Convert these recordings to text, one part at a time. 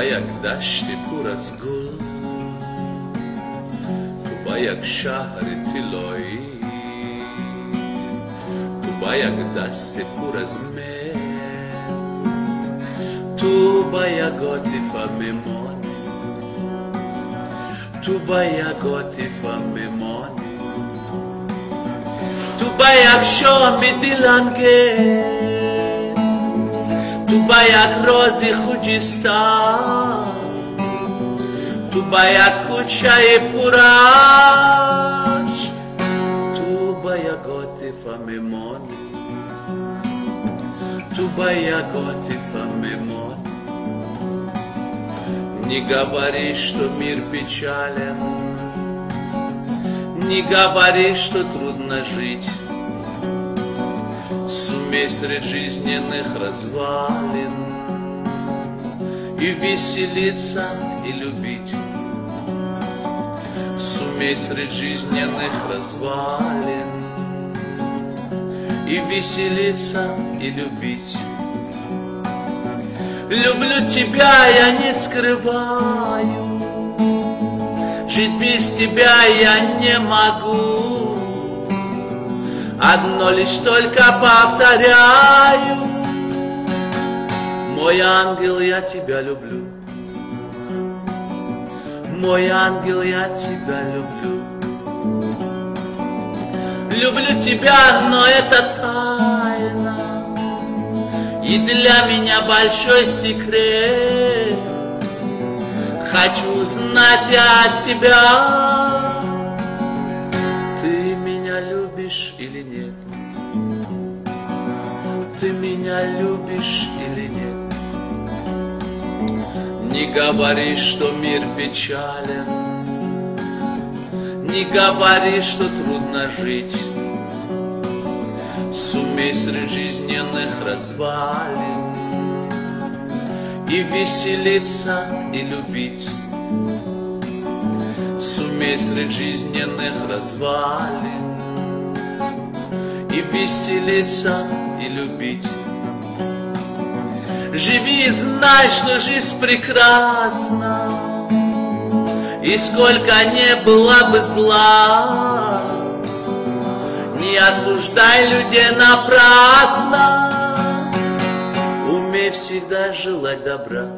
як דשת פור אז גול, טובה як שחרית אלוהי, טובה як דשת פור אז מר, טובה як עוטיפה ממוני, טובה як עוטיפה ממוני, טובה як שום בדילנגה, טובה як розы Худжистан, טובה як куча и пураж, טובה як עוטיפה ממוני, טובה як עוטיפה ממони. Не говори, что мир печален, не говори, что трудно жить. Сумей средь жизненных развалин и веселиться, и любить. Сумей средь жизненных развалин и веселиться, и любить. Люблю тебя, я не скрываю, жить без тебя я не могу. Одно лишь только повторяю: мой ангел, я тебя люблю. Мой ангел, я тебя люблю. Люблю тебя, но это тайна, и для меня большой секрет. Хочу узнать от тебя, ты меня любишь или нет? Ты меня любишь или нет? Не говори, что мир печален, не говори, что трудно жить. Сумей среди жизненных развалин и веселиться, и любить. Сумей среди жизненных развалин и веселиться, и любить. Живи и знай, что жизнь прекрасна, и сколько не было бы зла, не осуждай людей напрасно. Умей всегда желать добра,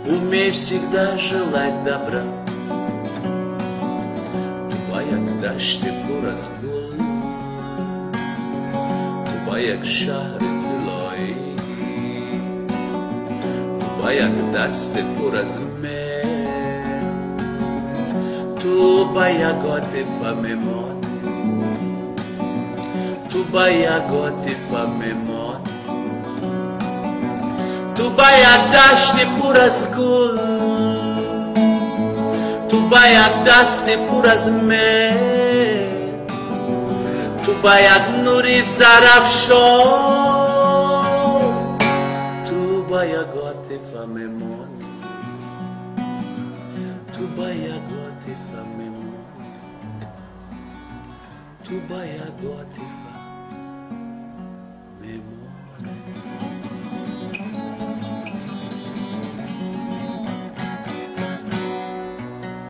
умей всегда желать добра. טובה як דשת פור אז גול, טובה як שחרית אלוהי, טובה як דשת פור אז מר, טובה як עוטיפה ממוני, טובה як עוטיפה ממוני, טובה як דשת פור אז גול, טובה як דשת פור אז מר, טובה як נורי זרפשון, טובה як עוטיפה ממוני, טובה як עוטיפה ממוני, טובה як עוטיפה